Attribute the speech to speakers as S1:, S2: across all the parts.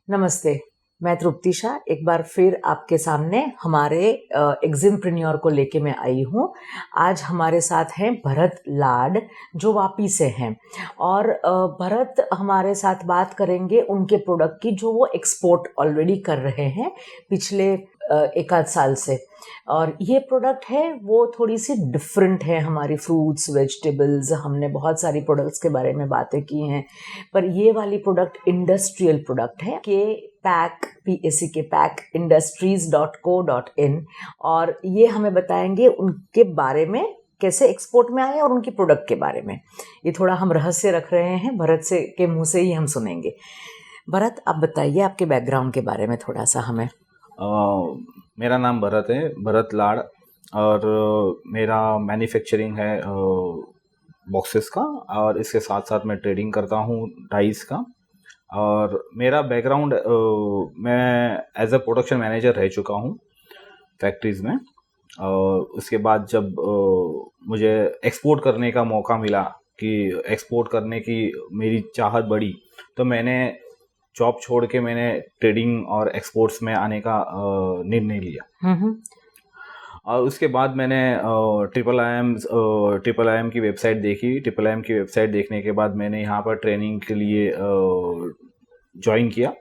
S1: नमस्ते, मैं तृप्ति शाह एक बार फिर आपके सामने हमारे एग्जिमप्रेन्योर को लेके मैं आई हूँ। आज हमारे साथ हैं भरत लाड जो वापी से हैं और भरत हमारे साथ बात करेंगे उनके प्रोडक्ट की जो वो एक्सपोर्ट ऑलरेडी कर रहे हैं पिछले एक आध साल से। और ये प्रोडक्ट है वो थोड़ी सी डिफरेंट है। हमारी फ्रूट्स वेजिटेबल्स हमने बहुत सारी प्रोडक्ट्स के बारे में बातें की हैं, पर ये वाली प्रोडक्ट इंडस्ट्रियल प्रोडक्ट है के पैक PACK industries.co.in और ये हमें बताएंगे उनके बारे में कैसे एक्सपोर्ट में आए और उनकी प्रोडक्ट के बारे में। ये थोड़ा हम रहस्य रख रहे हैं, भरत से के मुंह से ही हम सुनेंगे। भरत, आप बताइए आपके बैकग्राउंड के बारे में थोड़ा सा हमें।
S2: मेरा नाम भरत है, भरत लाड, और मेरा मैन्युफैक्चरिंग है बॉक्सेस का, और इसके साथ साथ मैं ट्रेडिंग करता हूँ डाइस का। और मेरा बैकग्राउंड, मैं एज अ प्रोडक्शन मैनेजर रह चुका हूँ फैक्ट्रीज़ में। और उसके बाद जब मुझे एक्सपोर्ट करने का मौका मिला कि एक्सपोर्ट करने की मेरी चाहत बढ़ी, तो मैंने जॉब छोड़ के मैंने ट्रेडिंग और एक्सपोर्ट्स में आने का निर्णय लिया। और उसके बाद मैंने ट्रिपल आई एम की वेबसाइट देखी। ट्रिपल आई एम की वेबसाइट देखने के बाद मैंने यहाँ पर ट्रेनिंग के लिए ज्वाइन किया।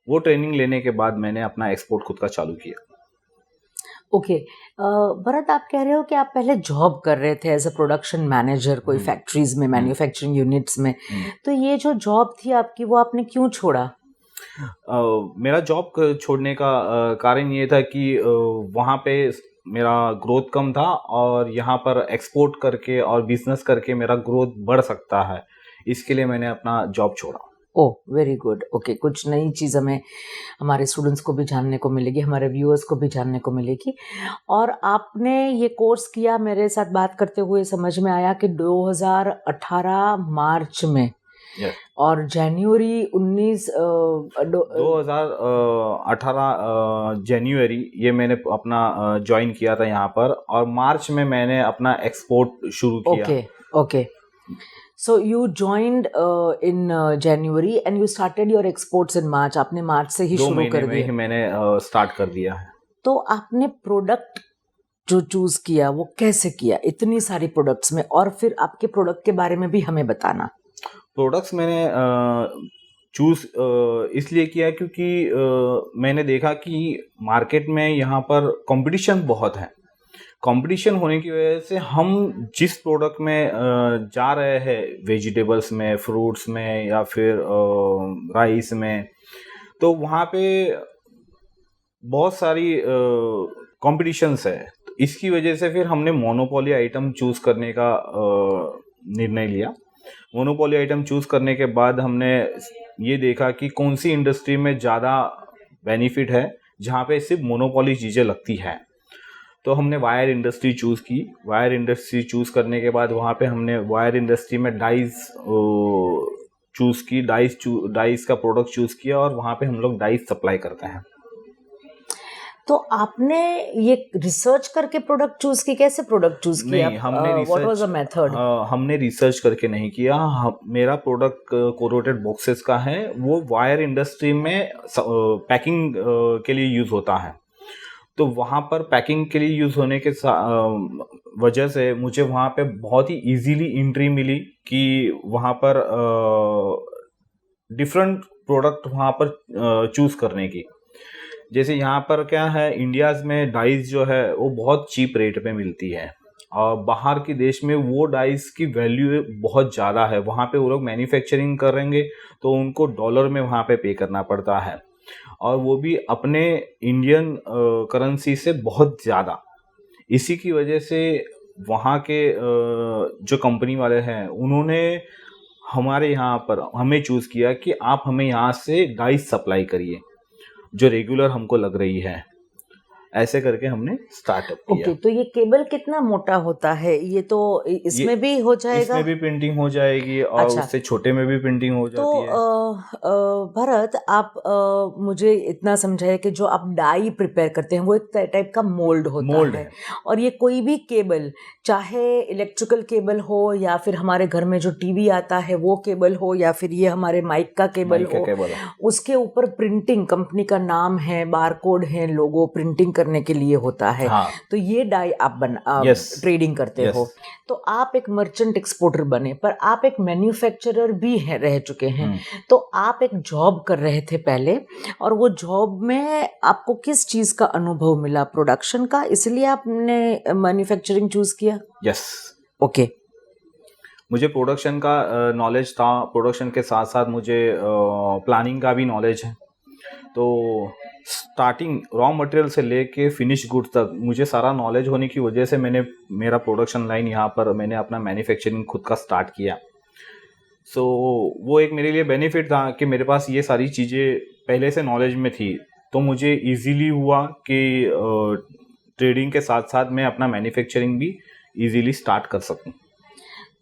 S2: वो ट्रेनिंग लेने के बाद मैंने अपना एक्सपोर्ट खुद का चालू किया।
S1: ओके, भरत, आप कह रहे हो कि आप पहले जॉब कर रहे थे एज अ प्रोडक्शन मैनेजर कोई फैक्ट्रीज में, मैन्युफैक्चरिंग यूनिट्स में। तो ये जो जॉब थी आपकी वो आपने क्यों छोड़ा?
S2: मेरा जॉब छोड़ने का कारण ये था कि वहाँ पे मेरा ग्रोथ कम था और यहाँ पर एक्सपोर्ट करके और बिजनेस करके मेरा ग्रोथ बढ़ सकता है। इसके लिए मैंने अपना जॉब छोड़ा।
S1: ओह, वेरी गुड। ओके, कुछ नई चीज़ हमें हमारे स्टूडेंट्स को भी जानने को मिलेगी, हमारे व्यूअर्स को भी जानने को मिलेगी। और आपने ये कोर्स किया, मेरे साथ बात करते हुए समझ में आया कि 2018 मार्च में, और जनवरी
S2: 2018 जनवरी ये मैंने अपना ज्वाइन किया था यहाँ पर, और मार्च में मैंने अपना एक्सपोर्ट शुरू किया।
S1: Okay. So you joined in January and you started your exports in March. आपने मार्च से ही शुरू कर दिया।
S2: 2 महीने में ही मैंने स्टार्ट कर दिया है।
S1: तो आपने प्रोडक्ट जो चूज किया वो कैसे किया इतनी सारी प्रोडक्ट्स में, और फिर आपके प्रोडक्ट के बारे में भी हमें बताना।
S2: प्रोडक्ट्स मैंने चूज इसलिए किया क्योंकि मैंने देखा कि मार्केट में यहाँ पर कंपटीशन बहुत है। कंपटीशन होने की वजह से हम जिस प्रोडक्ट में जा रहे हैं, वेजिटेबल्स में, फ्रूट्स में, या फिर राइस में, तो वहाँ पे बहुत सारी कंपटीशंस है। तो इसकी वजह से फिर हमने मोनोपोली आइटम चूज़ करने का निर्णय लिया। मोनोपोली आइटम चूज़ करने के बाद हमने ये देखा कि कौन सी इंडस्ट्री में ज़्यादा बेनिफिट है, जहाँ पे सिर्फ मोनोपोली चीज़ें लगती है। तो हमने वायर इंडस्ट्री चूज़ की। वायर इंडस्ट्री चूज़ करने के बाद वहाँ पे हमने वायर इंडस्ट्री में डाइस चूज़ की, डाइस का प्रोडक्ट चूज़ किया, और वहाँ पे हम लोग डाइस सप्लाई करते हैं।
S1: तो आपने ये रिसर्च करके प्रोडक्ट चूज की? कैसे प्रोडक्ट चूज किया?
S2: नहीं, हमने
S1: व्हाट वाज द मेथड?
S2: हमने रिसर्च करके नहीं किया। मेरा प्रोडक्ट कोरोटेड बॉक्सेस का है, वो वायर इंडस्ट्री में पैकिंग के लिए यूज़ होता है। तो वहाँ पर पैकिंग के लिए यूज़ होने के वजह से मुझे वहाँ पे बहुत ही इजीली एंट्री मिली कि वहाँ पर डिफरेंट प्रोडक्ट वहाँ पर चूज़ करने की। जैसे यहाँ पर क्या है, इंडियाज़ में डाइस जो है वो बहुत चीप रेट पे मिलती है, और बाहर के देश में वो डाइस की वैल्यू बहुत ज़्यादा है। वहाँ पे वो लोग मैन्युफैक्चरिंग करेंगे तो उनको डॉलर में वहाँ पे करना पड़ता है, और वो भी अपने इंडियन करेंसी से बहुत ज़्यादा। इसी की वजह से वहाँ के जो कंपनी वाले हैं उन्होंने हमारे यहाँ पर हमें चूज़ किया कि आप हमें यहाँ से डाइस सप्लाई करिए जो रेगुलर हमको लग रही है। ऐसे करके हमने स्टार्टअप किया।
S1: ओके, तो ये केबल कितना मोटा होता है? ये तो इसमें भी हो जाएगा?
S2: इसमें भी प्रिंटिंग हो जाएगी और
S1: अच्छा।
S2: उससे छोटे में भी प्रिंटिंग हो
S1: तो
S2: जाती है।
S1: भरत, आप मुझे इतना समझाइए कि जो आप डाई प्रिपेयर करते हैं वो एक टाइप का मोल्ड होता
S2: मोल्ड
S1: है,
S2: है।
S1: और ये कोई भी केबल, चाहे इलेक्ट्रिकल केबल हो या फिर हमारे घर में जो टीवी आता है वो केबल हो या फिर ये हमारे माइक का केबल
S2: माइक का
S1: हो,
S2: केबल है।
S1: उसके ऊपर प्रिंटिंग, कंपनी का नाम है, बारकोड है, लोगो प्रिंटिंग करने के लिए होता है।
S2: हाँ।
S1: तो ये डाई आप
S2: Yes.
S1: ट्रेडिंग करते
S2: Yes.
S1: हो। तो आप एक मर्चेंट एक्सपोर्टर बने, पर आप एक मैन्युफैक्चरर भी रह चुके हैं। तो आप एक जॉब कर रहे थे पहले, और वो जॉब में आपको किस चीज का अनुभव मिला? प्रोडक्शन का, इसलिए आपने मैन्युफैक्चरिंग चूज किया?
S2: यस।
S1: ओके।
S2: मुझे प्रोडक्शन का नॉलेज था, प्रोडक्शन के साथ साथ मुझे प्लानिंग का भी नॉलेज है। तो स्टार्टिंग रॉ मटेरियल से लेके फिनिश गुड्स तक मुझे सारा नॉलेज होने की वजह से मैंने मेरा प्रोडक्शन लाइन यहाँ पर मैंने अपना मैन्युफैक्चरिंग खुद का स्टार्ट किया। सो वो एक मेरे लिए बेनिफिट था कि मेरे पास ये सारी चीज़ें पहले से नॉलेज में थी, तो मुझे इजीली हुआ कि ट्रेडिंग के साथ साथ मैं अपना मैन्युफैक्चरिंग भी इजीली स्टार्ट कर सकूं।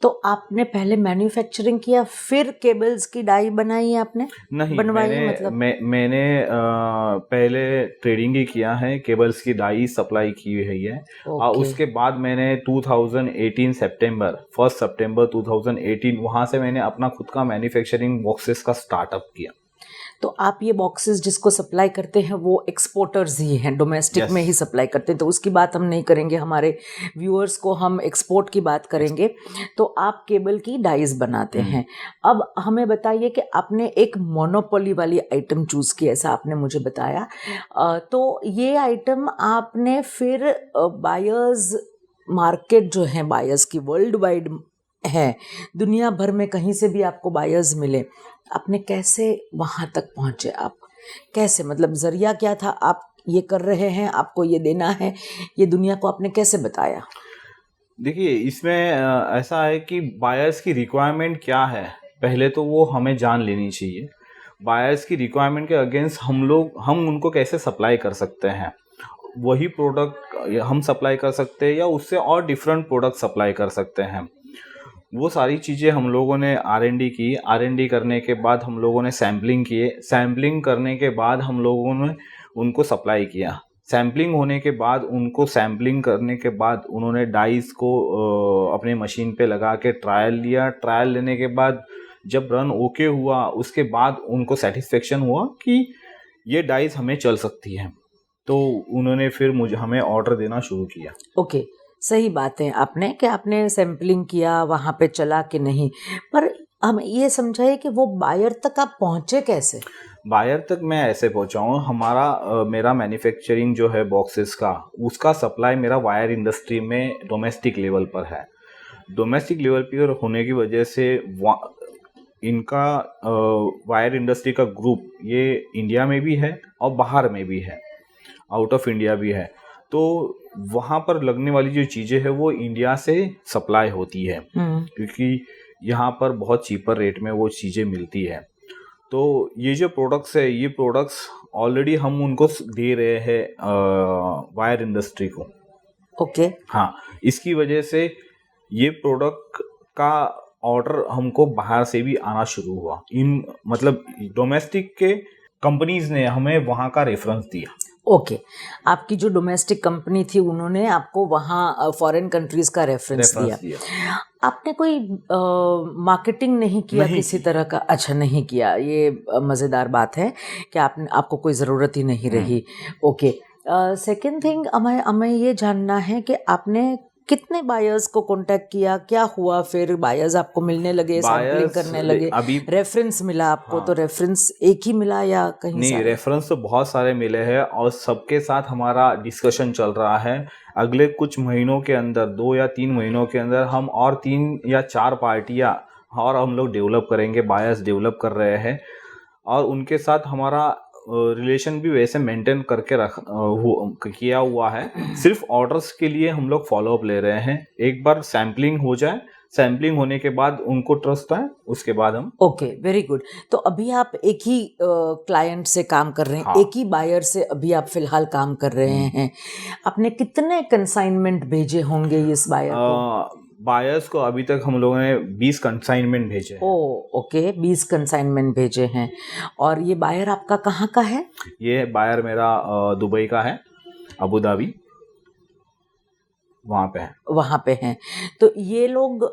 S1: तो आपने पहले मैन्युफैक्चरिंग किया फिर केबल्स की डाई बनाई आपने?
S2: नहीं,
S1: बनवाई
S2: मैंने
S1: मतलब?
S2: मैंने पहले ट्रेडिंग ही किया है, केबल्स की डाई सप्लाई की हुई है। और
S1: ओके।
S2: उसके बाद मैंने 2018 सितंबर 1 सितंबर 2018 वहाँ से मैंने अपना खुद का मैन्युफैक्चरिंग बॉक्सेस का स्टार्टअप किया।
S1: तो आप ये बॉक्सेस जिसको सप्लाई करते हैं वो एक्सपोर्टर्स ही हैं, डोमेस्टिक
S2: Yes.
S1: में ही सप्लाई करते हैं, तो उसकी बात हम नहीं करेंगे, हमारे व्यूअर्स को हम एक्सपोर्ट की बात करेंगे। तो आप केबल की डाइज बनाते हैं। अब हमें बताइए कि आपने एक मोनोपोली वाली आइटम चूज की, ऐसा आपने मुझे बताया। तो ये आइटम आपने फिर बायर्स, मार्केट जो है बायर्स की वर्ल्ड वाइड है, दुनिया भर में कहीं से भी आपको बायर्स मिले, आपने कैसे वहां तक पहुंचे? आप कैसे, मतलब जरिया क्या था? आप ये कर रहे हैं, आपको ये देना है, ये दुनिया को आपने कैसे बताया?
S2: देखिए, इसमें ऐसा है कि बायर्स की रिक्वायरमेंट क्या है, पहले तो वो हमें जान लेनी चाहिए। बायर्स की रिक्वायरमेंट के अगेंस्ट हम उनको कैसे सप्लाई कर सकते हैं, वही प्रोडक्ट हम सप्लाई कर सकते हैं या उससे और डिफरेंट प्रोडक्ट सप्लाई कर सकते हैं। वो सारी चीज़ें हम लोगों ने R&D की। R&D करने के बाद हम लोगों ने सैम्पलिंग किए। सैम्पलिंग करने के बाद हम लोगों ने उनको सप्लाई किया। सैम्पलिंग होने के बाद सैम्पलिंग करने के बाद उन्होंने डाइस को अपने मशीन पे लगा के ट्रायल लिया। ट्रायल लेने के बाद जब रन ओके हुआ, उसके बाद उनको सेटिस्फेक्शन हुआ कि ये डाइस हमें चल सकती है, तो उन्होंने फिर हमें ऑर्डर देना शुरू किया।
S1: ओके, सही बात है आपने कि आपने सैम्पलिंग किया, वहां पे चला कि नहीं, पर हम ये समझाइए कि वो बायर तक आप पहुंचे कैसे?
S2: बायर तक मैं ऐसे पहुंचा हूँ, मेरा मैन्युफैक्चरिंग जो है बॉक्सेस का, उसका सप्लाई मेरा वायर इंडस्ट्री में डोमेस्टिक लेवल पर है। डोमेस्टिक लेवल पर होने की वजह से इनका वायर इंडस्ट्री का ग्रुप ये इंडिया में भी है और बाहर में भी है, आउट ऑफ इंडिया भी है। तो वहाँ पर लगने वाली जो चीज़ें हैं वो इंडिया से सप्लाई होती है, क्योंकि यहाँ पर बहुत चीपर रेट में वो चीज़ें मिलती है। तो ये जो प्रोडक्ट्स है, ये प्रोडक्ट्स ऑलरेडी हम उनको दे रहे हैं वायर इंडस्ट्री को।
S1: ओके।
S2: हाँ, इसकी वजह से ये प्रोडक्ट का ऑर्डर हमको बाहर से भी आना शुरू हुआ। मतलब डोमेस्टिक के कंपनीज ने हमें वहाँ का रेफरेंस दिया।
S1: ओके, आपकी जो डोमेस्टिक कंपनी थी उन्होंने आपको वहाँ फॉरेन कंट्रीज का रेफरेंस दिया। आपने कोई मार्केटिंग नहीं किया किसी तरह का? अच्छा, नहीं किया, ये मज़ेदार बात है कि आपको कोई ज़रूरत ही नहीं रही। ओके, सेकंड थिंग, हमें ये जानना है कि आपने कितने बायर्स को कांटेक्ट किया, क्या हुआ फिर? बायर्स आपको मिलने लगे, सैम्पलिंग करने लगे,
S2: अभी
S1: रेफरेंस मिला आपको? हाँ। तो रेफरेंस एक ही मिला या कहीं
S2: नहीं? रेफरेंस तो बहुत सारे मिले हैं और सबके साथ हमारा डिस्कशन चल रहा है। अगले कुछ महीनों के अंदर, 2 या 3 महीनों के अंदर हम और 3 या 4 पार्टियां और हम लोग डेवलप करेंगे, बायर्स डेवलप कर रहे हैं, और उनके साथ हमारा रिलेशन भी वैसे मेंटेन करके किया हुआ है। सिर्फ ऑर्डर्स के लिए हम लोग फॉलोअप ले रहे हैं। एक बार सैम्पलिंग हो जाए, सैम्पलिंग होने के बाद उनको ट्रस्ट है, उसके बाद हम
S1: ओके, वेरी गुड। तो अभी आप एक ही क्लाइंट से काम कर रहे हैं,
S2: हाँ।
S1: एक ही बायर से अभी आप फिलहाल काम कर रहे हैं। आपने कितने कंसाइनमेंट भेजे होंगे इस बायर को?
S2: बायर्स को अभी तक हम लोगों ने 20 कंसाइनमेंट भेजे हैं।
S1: ओके, 20 कंसाइनमेंट भेजे हैं। और ये बायर आपका कहाँ का है?
S2: ये बायर मेरा दुबई का है, अबू धाबी, वहाँ पे है।
S1: तो ये लोग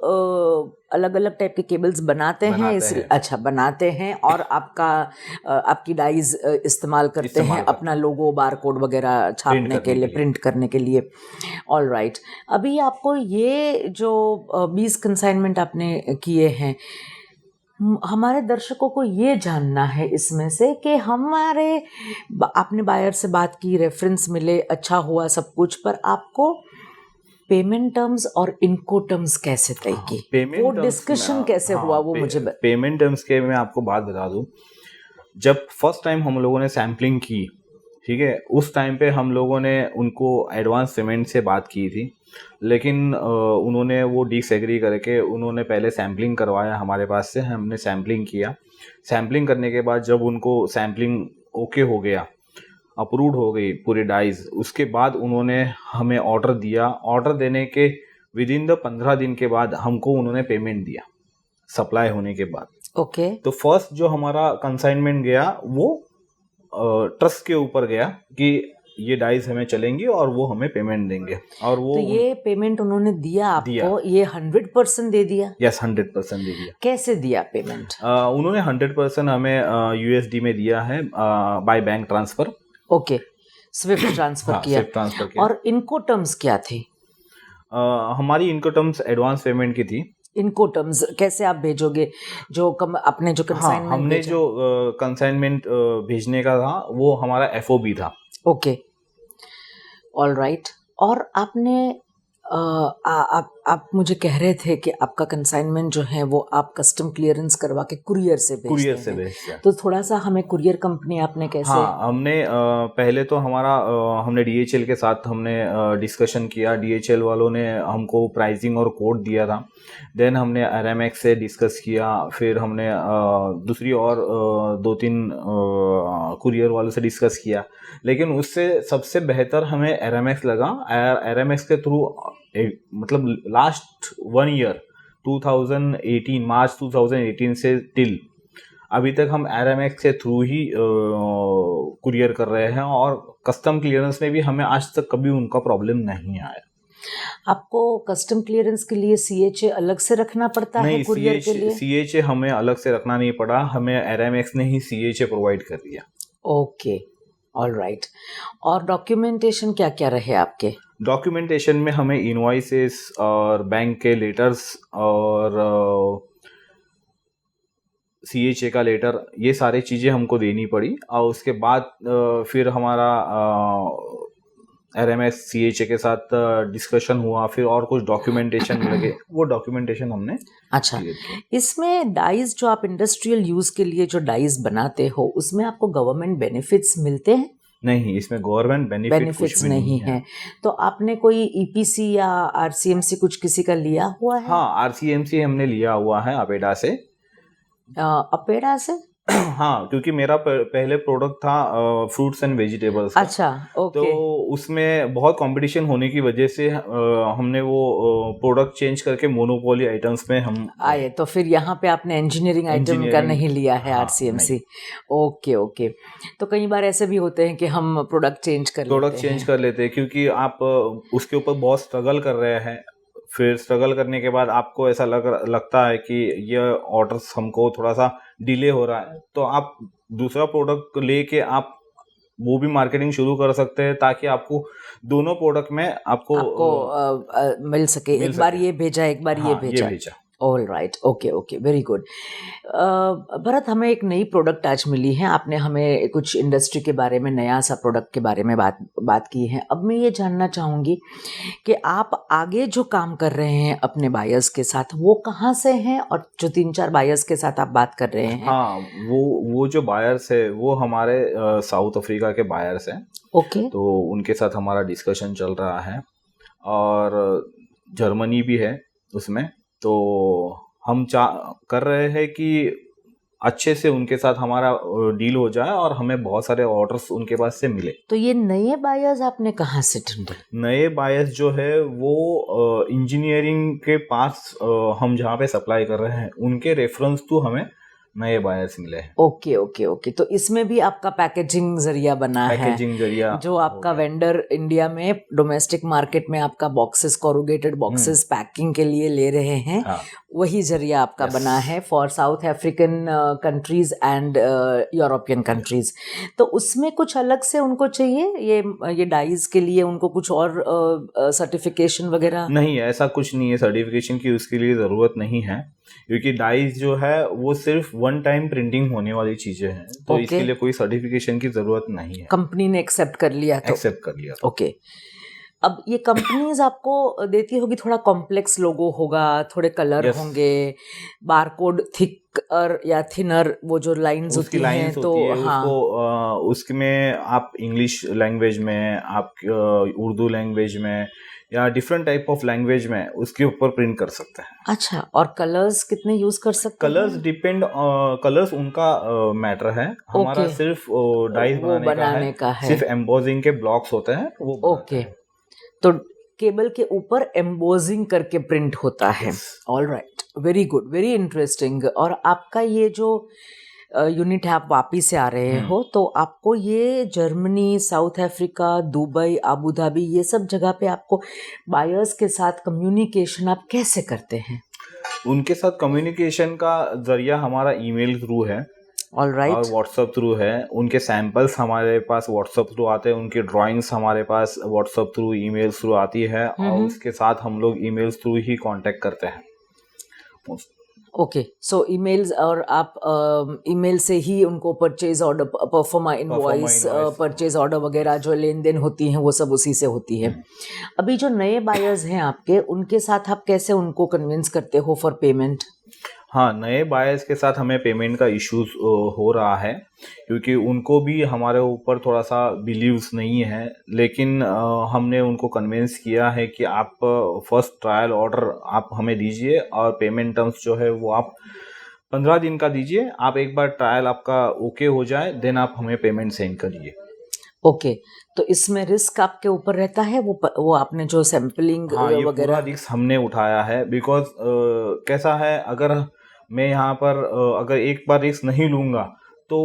S1: अलग अलग टाइप के केबल्स बनाते हैं अच्छा बनाते हैं, और आपकी डाइज इस्तेमाल करते हैं अपना लोगो बारकोड वगैरह छापने के लिए, प्रिंट करने के लिए। All right. अभी आपको ये जो 20 कंसाइनमेंट आपने किए हैं, हमारे दर्शकों को ये जानना है इसमें से कि आपने बायर से बात की, रेफरेंस मिले, अच्छा हुआ सब कुछ, पर आपको पेमेंट टर्म्स और इनको टर्म्स कैसे तय की, वो डिस्कशन कैसे हुआ, वो मुझे
S2: पेमेंट टर्म्स के मैं आपको बात बता दूं। जब फर्स्ट टाइम हम लोगों ने सैम्पलिंग की, ठीक है, उस टाइम पे हम लोगों ने उनको एडवांस पेमेंट से बात की थी, लेकिन उन्होंने वो डिसएग्री करके उन्होंने पहले सैम्पलिंग करवाया हमारे पास से। हमने सैम्पलिंग किया, सैम्पलिंग करने के बाद जब उनको सैम्पलिंग ओके हो गया, अप्रूव्ड हो गई पूरी डाइज, उसके बाद उन्होंने हमें ऑर्डर दिया। ऑर्डर देने के विद इन द 15 दिन के बाद हमको उन्होंने पेमेंट दिया, सप्लाई होने के बाद।
S1: ओके।
S2: तो फर्स्ट जो हमारा कंसाइनमेंट गया वो ट्रस्ट के ऊपर गया कि ये डाइज हमें चलेंगी और वो हमें पेमेंट देंगे, और वो
S1: तो ये पेमेंट उन्होंने दिया आपको, ये 100% दे दिया?
S2: यस, 100% दे दिया।
S1: कैसे दिया पेमेंट?
S2: उन्होंने 100% हमें USD में दिया है, by bank transfer.
S1: Okay, Swift transfer किया।
S2: स्विफ्ट ट्रांसफर किया।
S1: और इनको टर्म्स क्या थी?
S2: हमारी इनको टर्म्स एडवांस पेमेंट की थी।
S1: इनको टर्म्स कैसे आप भेजोगे? आपने जो कंसाइनमेंट
S2: हमने जो कंसाइनमेंट भेजने का था वो हमारा FOB था।
S1: Okay, all right. और आपने आप मुझे कह रहे थे कि आपका कंसाइनमेंट जो है वो आप कस्टम क्लियरेंस करवा के कुरियर से भेजते हैं। तो थोड़ा सा हमें कुरियर कंपनी आपने कैसे?
S2: हाँ, हमने पहले तो हमने DHL के साथ हमने डिस्कशन किया। DHL वालों ने हमको प्राइसिंग और कोड दिया था। देन हमने RMX से डिस्कस किया, फिर हमने दूसरी और 2-3 कुरियर वालों से डिस्कस किया, लेकिन उससे सबसे बेहतर हमें RMX लगा। RMX के थ्रू मतलब लास्ट 1 ईयर 2018 मार्च 2018 से टिल अभी तक हम RMX के थ्रू ही कुरियर कर रहे हैं, और कस्टम क्लियरेंस में भी हमें आज तक कभी उनका प्रॉब्लम नहीं आया।
S1: आपको कस्टम क्लियरेंस के लिए CHA अलग से रखना पड़ता है कुरियर के लिए?
S2: CHA हमें अलग से रखना नहीं पड़ा, हमें RMX ने ही CHA प्रोवाइड कर दिया।
S1: Okay, all right. और डॉक्यूमेंटेशन क्या क्या रहे आपके?
S2: डॉक्यूमेंटेशन में हमें इनवॉइसेस और बैंक के लेटर्स और CHA का लेटर, ये सारी चीज़ें हमको देनी पड़ी। और उसके बाद फिर हमारा RMX CHA के साथ डिस्कशन हुआ, फिर और कुछ डॉक्यूमेंटेशन लगे, वो डॉक्यूमेंटेशन हमने।
S1: अच्छा, इसमें डाइज जो आप इंडस्ट्रियल यूज के लिए जो डाइज बनाते हो, उसमें आपको गवर्नमेंट बेनिफिट्स मिलते हैं?
S2: नहीं, इसमें गवर्नमेंट बेनिफिट्स नहीं है।
S1: तो आपने कोई EPC या RCMC कुछ किसी का लिया हुआ है?
S2: हाँ, RCMC हमने लिया हुआ है अपेडा से।
S1: अपेडा से?
S2: हाँ, क्योंकि मेरा पहले प्रोडक्ट था फ्रूट्स एंड वेजिटेबल्स का।
S1: अच्छा, ओके।
S2: तो उसमें बहुत कंपटीशन होने की वजह से हमने वो प्रोडक्ट चेंज करके मोनोपोली आइटम्स में हम
S1: आए। तो फिर यहाँ पे आपने इंजीनियरिंग आइटम का नहीं लिया है?
S2: हाँ,
S1: RCMC। Okay okay. तो कई बार ऐसे भी होते हैं कि हम प्रोडक्ट चेंज कर
S2: लेते हैं, क्योंकि आप उसके ऊपर बहुत स्ट्रगल कर रहे हैं। फिर स्ट्रगल करने के बाद आपको ऐसा लगता है कि ये ऑर्डर्स हमको थोड़ा सा डिले हो रहा है, तो आप दूसरा प्रोडक्ट लेके आप वो भी मार्केटिंग शुरू कर सकते हैं, ताकि आपको दोनों प्रोडक्ट में आपको
S1: मिल सके। एक बार ये भेजा, एक बार ये भेजा। All right, okay okay, very good. Bharat, हमें एक नई प्रोडक्ट आज मिली है। आपने हमें कुछ इंडस्ट्री के बारे में, नया सा प्रोडक्ट के बारे में बात की है। अब मैं ये जानना चाहूँगी कि आप आगे जो काम कर रहे हैं अपने बायर्स के साथ, वो कहाँ से हैं, और जो 3-4 बायर्स के साथ आप बात कर रहे हैं?
S2: हाँ, वो जो बायर्स है वो हमारे साउथ अफ्रीका के बायर्स हैं।
S1: ओके।
S2: तो उनके साथ हमारा डिस्कशन चल रहा है, और जर्मनी भी है उसमें, तो हम कर रहे हैं कि अच्छे से उनके साथ हमारा डील हो जाए और हमें बहुत सारे ऑर्डर्स उनके पास से मिले।
S1: तो ये नए बायर्स आपने कहाँ से ढूंढे?
S2: नए बायर्स जो है वो इंजीनियरिंग के पास हम जहाँ पे सप्लाई कर रहे हैं उनके रेफरेंस टू हमें नए बायर्स मिले हैं।
S1: ओके ओके ओके, तो इसमें भी आपका पैकेजिंग जरिया बना है,
S2: पैकेजिंग जरिया
S1: जो आपका वेंडर इंडिया में डोमेस्टिक मार्केट में आपका बॉक्सेस, कोरुगेटेड बॉक्सेस पैकिंग के लिए ले रहे हैं,
S2: हाँ,
S1: वही जरिया आपका बना है for south African countries and European countries. तो उसमें कुछ अलग से उनको चाहिए ये डाइज के लिए उनको कुछ और सर्टिफिकेशन वगैरह?
S2: नहीं, ऐसा कुछ नहीं है, सर्टिफिकेशन की उसके लिए ज़रूरत नहीं है, क्योंकि डाइज जो है वो सिर्फ वन टाइम प्रिंटिंग होने वाली चीज़ें हैं, तो इसके लिए कोई सर्टिफिकेशन की ज़रूरत नहीं है।
S1: कंपनी ने एक्सेप्ट कर लिया तो?
S2: एक्सेप्ट कर लिया।
S1: ओके। अब ये कंपनीज आपको देती होगी, थोड़ा कॉम्प्लेक्स लोगो होगा, थोड़े कलर होंगे, बारकोड थिकर या थिनर, वो जो लाइंस होती हैं, तो हाँ,
S2: उसको उसमें आप इंग्लिश लैंग्वेज में, आप उर्दू लैंग्वेज में या डिफरेंट टाइप ऑफ लैंग्वेज में उसके ऊपर प्रिंट कर सकते हैं।
S1: अच्छा, और कलर्स कितने यूज कर सकते हैं?
S2: कलर्स डिपेंड, कलर्स उनका मैटर है, हमारा सिर्फ डाइज बनाने का है। सिर्फ एम्बोजिंग के ब्लॉक्स होते हैं वो।
S1: ओके, तो केबल के ऊपर एम्बोजिंग करके प्रिंट होता है। All right, very good, very interesting. और आपका ये जो यूनिट है, आप वापी से आ रहे हो, तो आपको ये Germany, south Africa, Dubai, Abu Dhabi, ये सब जगह पे आपको बायर्स के साथ कम्युनिकेशन आप कैसे करते हैं?
S2: उनके साथ कम्युनिकेशन का जरिया हमारा ईमेल थ्रू है।
S1: ऑलराइट।
S2: और व्हाट्सएप थ्रू है। उनके सैंपल्स हमारे पास व्हाट्सएप थ्रू आते हैं, उनके ड्राइंग्स हमारे पास व्हाट्सएप थ्रू, ईमेल थ्रू आती है, और उसके साथ हम लोग ईमेल थ्रू ही कांटेक्ट करते हैं।
S1: ओके, सो ईमेल्स, और आप ईमेल से ही उनको purchase order, proforma invoice, purchase order वगैरह जो लेन देन होती हैं वो सब उसी से होती है। अभी जो नए बायर्स हैं आपके, उनके साथ आप कैसे उनको कन्विंस करते हो फॉर पेमेंट?
S2: हाँ, नए बायर्स के साथ हमें पेमेंट का इश्यूज हो रहा है, क्योंकि उनको भी हमारे ऊपर थोड़ा सा बिलीव्स नहीं है, लेकिन हमने उनको कन्विंस किया है कि आप फर्स्ट ट्रायल ऑर्डर आप हमें दीजिए और पेमेंट टर्म्स जो है वो आप 15 दिन का दीजिए। आप एक बार ट्रायल आपका ओके हो जाए, देन आप हमें पेमेंट सेंड करिए।
S1: ओके, तो इसमें रिस्क आपके ऊपर रहता है, वो आपने जो सैम्पलिंग वगैरह
S2: रिस्क हमने उठाया है, बिकॉज कैसा है, अगर मैं यहाँ पर अगर एक बार रिस्क नहीं लूँगा तो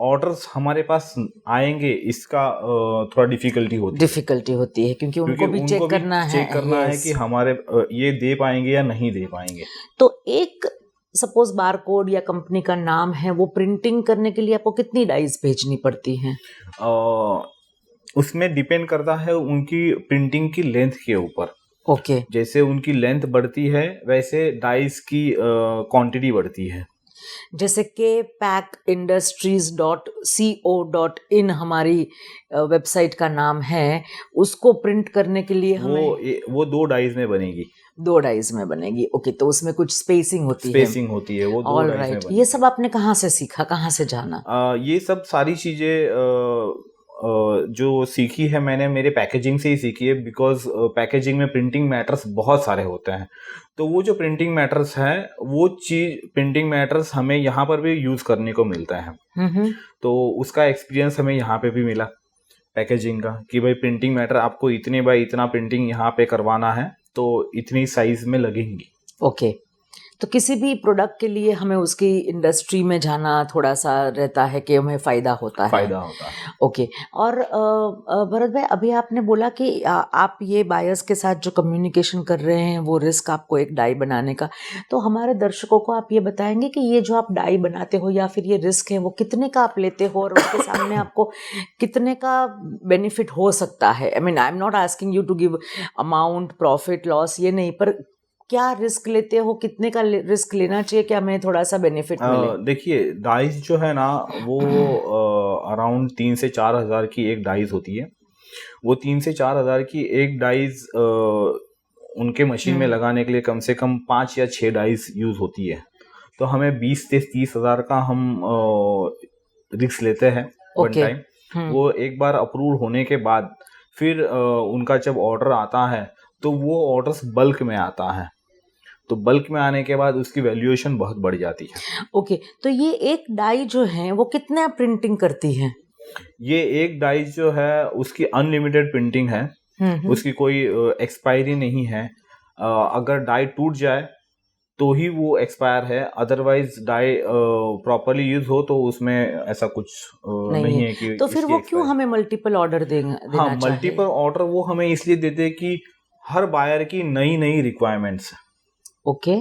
S2: ऑर्डर्स हमारे पास आएंगे, इसका थोड़ा डिफिकल्टी होती है, क्योंकि उनको भी चेक करना है कि हमारे ये दे पाएंगे या नहीं दे पाएंगे।
S1: तो एक सपोज बारकोड या कंपनी का नाम है, वो प्रिंटिंग करने के लिए आपको कितनी डाइज भेजनी पड़ती हैं?
S2: उसमें डिपेंड करता है उनकी प्रिंटिंग की लेंथ के ऊपर।
S1: ओके,
S2: जैसे उनकी लेंथ बढ़ती है वैसे डाइज की क्वांटिटी बढ़ती है।
S1: जैसे kpackindustries.co.in हमारी वेबसाइट का नाम है, उसको प्रिंट करने के लिए हमें
S2: वो 2 डाइज में बनेगी।
S1: 2 डाइज में बनेगी। ओके, तो उसमें कुछ स्पेसिंग होती है।
S2: वो 2 डाइज में बनेगी।
S1: ये सब आपने कहाँ से सीखा, कहाँ से जाना?
S2: ये सब सारी चीजें जो सीखी है मैंने मेरे पैकेजिंग से ही सीखी है, बिकॉज पैकेजिंग में प्रिंटिंग मैटर्स बहुत सारे होते हैं, तो वो जो प्रिंटिंग मैटर्स हैं वो प्रिंटिंग मैटर्स हमें यहाँ पर भी यूज करने को मिलता है। तो उसका एक्सपीरियंस हमें यहाँ पे भी मिला पैकेजिंग का, कि भाई प्रिंटिंग मैटर आपको इतने बाय इतना प्रिंटिंग यहाँ पे करवाना है, तो इतनी साइज में लगेंगी।
S1: ओके, तो किसी भी प्रोडक्ट के लिए हमें उसकी इंडस्ट्री में जाना थोड़ा सा रहता है कि हमें फ़ायदा होता है। ओके, और भरत भाई, अभी आपने बोला कि आप ये बायर्स के साथ जो कम्युनिकेशन कर रहे हैं वो रिस्क आपको एक डाई बनाने का, तो हमारे दर्शकों को आप ये बताएंगे कि ये जो आप डाई बनाते हो या फिर ये रिस्क है वो कितने का आप लेते हो और उसके सामने आपको कितने का बेनिफिट हो सकता है? I mean, I am not asking you to give amount, profit loss, ये नहीं, पर क्या रिस्क लेते हो, कितने का रिस्क लेना चाहिए कि हमें थोड़ा सा बेनिफिट मिले?
S2: देखिए, डाइज जो है ना वो अराउंड 3 से 4 हज़ार की एक डाइज होती है। वो 3 से 4 हज़ार की एक डाइज उनके मशीन में लगाने के लिए कम से कम 5 या 6 डाइज यूज होती है, तो हमें 20 से 30 हज़ार का हम रिस्क लेते हैं वन टाइम। वो एक बार अप्रूव होने के बाद फिर उनका जब ऑर्डर आता है तो वो ऑर्डर्स बल्क में आता है, तो बल्क में आने के बाद उसकी वैल्यूएशन बहुत बढ़ जाती है।
S1: ओके, तो ये एक डाई जो है वो कितना प्रिंटिंग करती है?
S2: ये एक डाई जो है उसकी अनलिमिटेड प्रिंटिंग है, उसकी कोई एक्सपायरी नहीं है। अगर डाई टूट जाए तो ही वो एक्सपायर है, अदरवाइज डाई प्रॉपरली यूज हो तो उसमें ऐसा कुछ नहीं है कि
S1: तो फिर
S2: इसकी
S1: वो क्यों
S2: expire-
S1: हमें मल्टीपल ऑर्डर देना
S2: हाँ,
S1: चाहिए?
S2: मल्टीपल ऑर्डर वो हमें इसलिए देते हैं कि हर बायर की नई नई रिक्वायरमेंट्स है,
S1: ओके,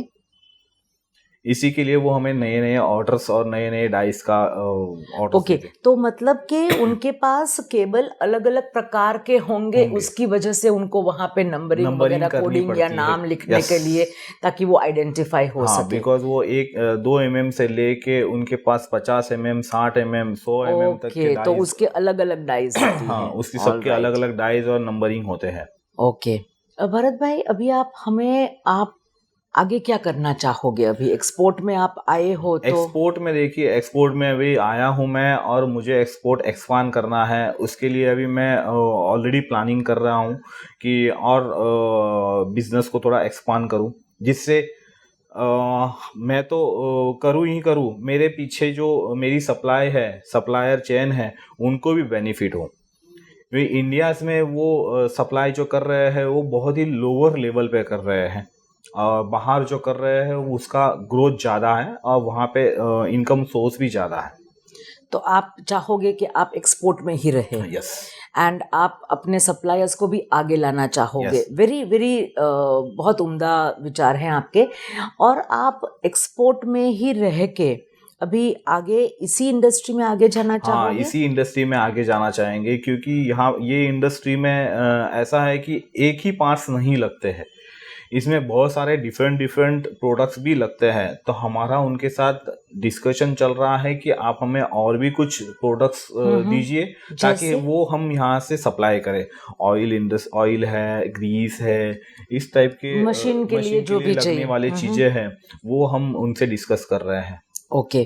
S2: इसी के लिए वो हमें नए नए ऑर्डर्स और नए नए डाइस का ऑर्डर्स
S1: ओके,
S2: देते हैं।
S1: तो मतलब कि उनके पास केबल अलग अलग प्रकार के होंगे, उसकी वजह से उनको वहां पे नंबरिंग
S2: नंबरिंग
S1: वगैरह,
S2: करनी
S1: कोडिंग या
S2: पड़ती है।
S1: नाम लिखने
S2: यस,
S1: के लिए, ताकि वो आइडेंटिफाई हो
S2: हाँ,
S1: सके।
S2: बिकॉज वो 2 mm से लेके उनके पास 50 mm, 60 mm, 100 mm तक के
S1: ओके, तो
S2: डाइस,
S1: उसके अलग अलग डाइज होती
S2: हाँ,
S1: हैं।
S2: उसकी
S1: ऑल
S2: सबके
S1: राइट,
S2: अलग अलग डाइज और नंबरिंग होते हैं।
S1: ओके। भरत भाई, अभी आप आगे क्या करना चाहोगे? अभी एक्सपोर्ट में आप आए हो तो
S2: एक्सपोर्ट में देखिए, एक्सपोर्ट में अभी आया हूँ मैं और मुझे एक्सपोर्ट एक्सपांड करना है। उसके लिए अभी मैं ऑलरेडी प्लानिंग कर रहा हूँ कि और बिजनेस को थोड़ा एक्सपांड करूँ, जिससे मैं तो करूँ ही करूँ, मेरे पीछे जो मेरी सप्लाई है, सप्लायर चेन है, उनको भी बेनिफिट हो। क्योंकि इंडिया में वो सप्लाई जो कर रहे हैं वो बहुत ही लोअर लेवल पे कर रहे हैं, और बाहर जो कर रहे हैं उसका ग्रोथ ज़्यादा है और वहाँ पे इनकम सोर्स भी ज़्यादा है।
S1: तो आप चाहोगे कि आप एक्सपोर्ट में ही रहे,
S2: यस,
S1: एंड आप अपने सप्लायर्स को भी आगे लाना चाहोगे।
S2: Yes.
S1: वेरी वेरी बहुत उम्दा विचार हैं आपके। और आप एक्सपोर्ट में ही रह के अभी आगे इसी इंडस्ट्री में आगे जाना
S2: हाँ,
S1: चाहोगे?
S2: इसी इंडस्ट्री में आगे जाना चाहेंगे, क्योंकि यहाँ ये इंडस्ट्री में ऐसा है कि एक ही पार्ट्स नहीं लगते हैं, इसमें बहुत सारे डिफरेंट डिफरेंट प्रोडक्ट्स भी लगते हैं। तो हमारा उनके साथ डिस्कशन चल रहा है कि आप हमें और भी कुछ प्रोडक्ट्स दीजिए, ताकि
S1: जैसे?
S2: वो हम यहाँ से सप्लाई करें। ऑयल है, ग्रीस है, इस टाइप के
S1: मशीन के लिए जो भी
S2: लगने
S1: चाहिए।
S2: वाली चीज़ें हैं, वो हम उनसे डिस्कस कर रहे हैं।
S1: ओके।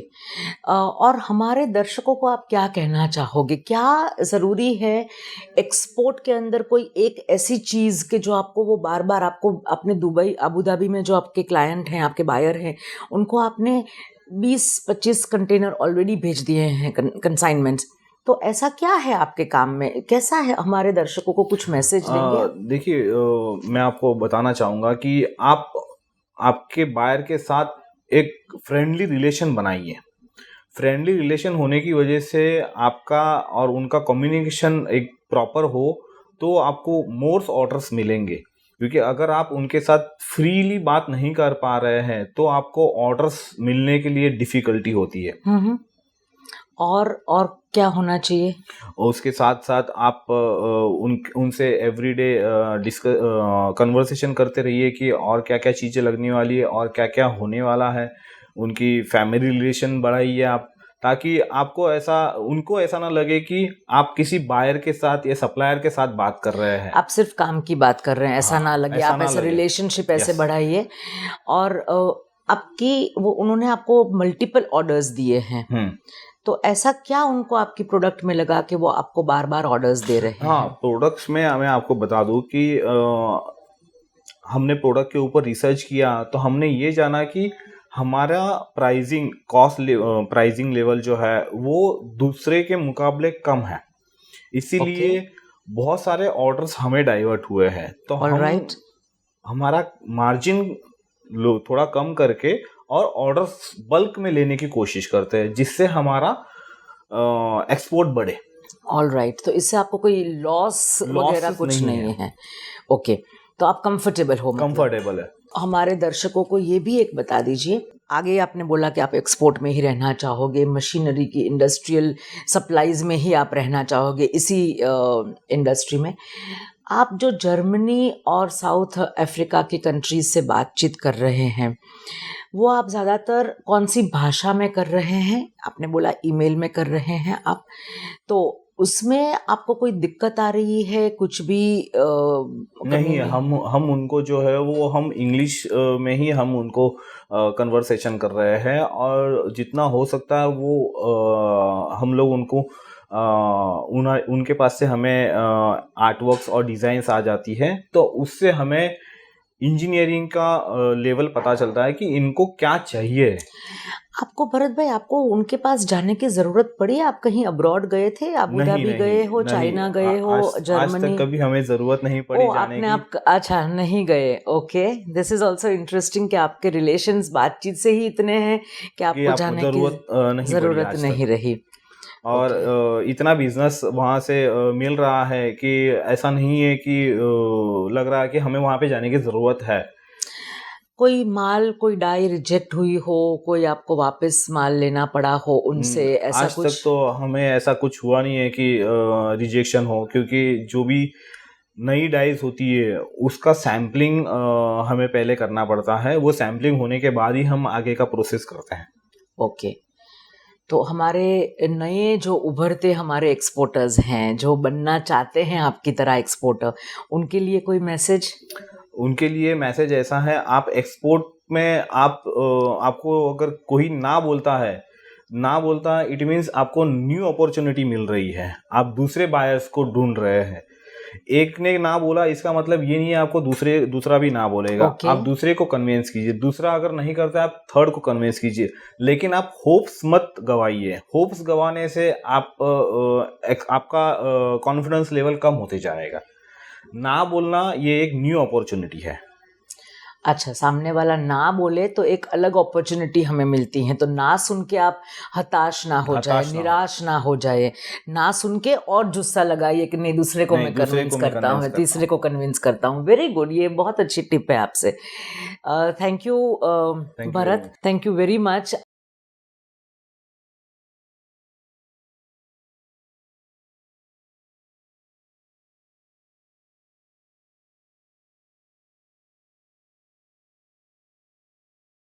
S1: और हमारे दर्शकों को आप क्या कहना चाहोगे? क्या ज़रूरी है एक्सपोर्ट के अंदर कोई एक ऐसी चीज़ के जो आपको वो बार बार आपको अपने दुबई, अबू धाबी में जो आपके क्लाइंट हैं, आपके बायर हैं, उनको आपने 20-25 कंटेनर ऑलरेडी भेज दिए हैं, कंसाइनमेंट्स, तो ऐसा क्या है आपके काम में? कैसा है? हमारे दर्शकों को कुछ मैसेज देंगे आप?
S2: देखिए, मैं आपको बताना चाहूँगा कि आप आपके बायर के साथ एक फ्रेंडली रिलेशन बनाइए। फ्रेंडली रिलेशन होने की वजह से आपका और उनका कम्युनिकेशन एक प्रॉपर हो तो आपको मोर ऑर्डर्स मिलेंगे। क्योंकि अगर आप उनके साथ फ्रीली बात नहीं कर पा रहे हैं तो आपको ऑर्डर्स मिलने के लिए डिफ़िकल्टी होती है।
S1: और क्या होना चाहिए?
S2: और उसके साथ साथ आप उनसे एवरीडे कन्वर्सेशन करते रहिए कि और क्या क्या चीज़ें लगने वाली है और क्या क्या होने वाला है। उनकी फैमिली रिलेशन बढ़ाइए आप, ताकि उनको ऐसा ना लगे कि आप किसी बायर के साथ या सप्लायर के साथ बात कर रहे हैं।
S1: आप सिर्फ काम की बात कर रहे हैं, ऐसा ना लगे।
S2: ऐसा
S1: आप
S2: ना
S1: ऐसे
S2: लगे।
S1: रिलेशनशिप ऐसे
S2: Yes.
S1: बढ़ाइए। और उन्होंने आपको मल्टीपल ऑर्डर्स दिए हैं, तो ऐसा क्या उनको आपकी प्रोडक्ट में लगा कि वो आपको बार बार ऑर्डर्स दे रहे हैं?
S2: हाँ, प्रोडक्ट्स में मैं आपको बता दूं कि हमने प्रोडक्ट के ऊपर रिसर्च किया तो हमने ये जाना कि हमारा प्राइसिंग लेवल जो है वो दूसरे के मुकाबले कम है, इसीलिए बहुत सारे ऑर्डर्स हमें डाइवर्ट हुए हैं। तो हमारा मार्जिन थोड़ा कम करके और ऑर्डर्स बल्क में लेने की कोशिश करते हैं, जिससे हमारा एक्सपोर्ट बढ़े।
S1: ऑल राइट, तो इससे आपको कोई लॉस वगैरह कुछ नहीं है। ओके, तो आप कंफर्टेबल हो?
S2: कंफर्टेबल है।
S1: हमारे दर्शकों को ये भी एक बता दीजिए, आगे आपने बोला कि आप एक्सपोर्ट में ही रहना चाहोगे, मशीनरी की इंडस्ट्रियल सप्लाईज में ही आप रहना चाहोगे, इसी इंडस्ट्री में। आप जो जर्मनी और साउथ अफ्रीका की कंट्रीज से बातचीत कर रहे हैं, वो आप ज़्यादातर कौन सी भाषा में कर रहे हैं? आपने बोला ईमेल में कर रहे हैं आप, तो उसमें आपको कोई दिक्कत आ रही है? कुछ भी
S2: नहीं, हम उनको जो है वो हम इंग्लिश में ही हम उनको कन्वर्सेशन कर रहे हैं, और जितना हो सकता है वो हम लोग उनको उनके पास से हमें आर्टवर्क्स और डिज़ाइंस आ जाती है, तो उससे हमें इंजीनियरिंग का लेवल पता चलता है कि इनको क्या चाहिए।
S1: आपको भरत भाई, आपको उनके पास जाने की जरूरत पड़ी? आप कहीं अब्रॉड गए थे? अबू
S2: नहीं
S1: धाबी
S2: नहीं
S1: गए हो,
S2: नहीं,
S1: चाइना गए हो,
S2: आज
S1: जर्मनी?
S2: तक कभी हमें जरूरत नहीं
S1: ओ,
S2: पड़ी जाने
S1: आपने
S2: की।
S1: आप अच्छा नहीं गए। Okay, this is also interesting कि आपके रिलेशंस बातचीत से ही इतने हैं कि
S2: कि
S1: आपको
S2: आपको
S1: जाने की
S2: जरूरत नहीं पड़ी
S1: जरूरत
S2: आज तक।
S1: नहीं रही।
S2: और
S1: ओके,
S2: इतना बिजनेस वहाँ से मिल रहा है कि ऐसा नहीं है कि लग रहा है कि हमें वहाँ पे जाने की ज़रूरत है।
S1: कोई माल, कोई डाई रिजेक्ट हुई हो, कोई आपको वापस माल लेना पड़ा हो उनसे, ऐसा
S2: आज
S1: कुछ?
S2: तक तो हमें ऐसा कुछ हुआ नहीं है कि रिजेक्शन हो, क्योंकि जो भी नई डाइस होती है उसका सैम्पलिंग हमें पहले करना पड़ता है। वो सैम्पलिंग होने के बाद ही हम आगे का प्रोसेस करते हैं।
S1: ओके, तो हमारे नए जो उभरते हमारे एक्सपोर्टर्स हैं, जो बनना चाहते हैं आपकी तरह एक्सपोर्टर, उनके लिए कोई मैसेज?
S2: उनके लिए मैसेज ऐसा है, आप एक्सपोर्ट में आपको अगर कोई ना बोलता है, इट मीन्स आपको न्यू अपॉर्चुनिटी मिल रही है। आप दूसरे बायर्स को ढूंढ रहे हैं। एक ने ना बोला इसका मतलब ये नहीं है आपको दूसरा भी ना बोलेगा।
S1: ओके,
S2: आप दूसरे को कन्विंस कीजिए, दूसरा अगर नहीं करता आप थर्ड को कन्विंस कीजिए, लेकिन आप होप्स मत गवाइए। होप्स गवाने से आपका कॉन्फिडेंस लेवल कम होते जाएगा। ना बोलना ये एक न्यू अपॉर्चुनिटी है।
S1: अच्छा, सामने वाला ना बोले तो एक अलग अपॉर्चुनिटी हमें मिलती है, तो ना सुन के आप हताश ना हो जाए,
S2: हताश ना हो।
S1: निराश ना हो जाए। ना सुन के और जुस्सा लगाइए कि नहीं, दूसरे को
S2: नहीं,
S1: मैं
S2: दूसरे
S1: कन्विंस
S2: को मैं
S1: करता
S2: कन्विंस
S1: हूँ,
S2: करता
S1: तीसरे
S2: हूँ।
S1: को कन्विंस करता हूँ। वेरी गुड, ये बहुत अच्छी टिप है आपसे। Thank you
S2: thank you very
S1: Bharat,
S2: much.
S1: Thank you very much.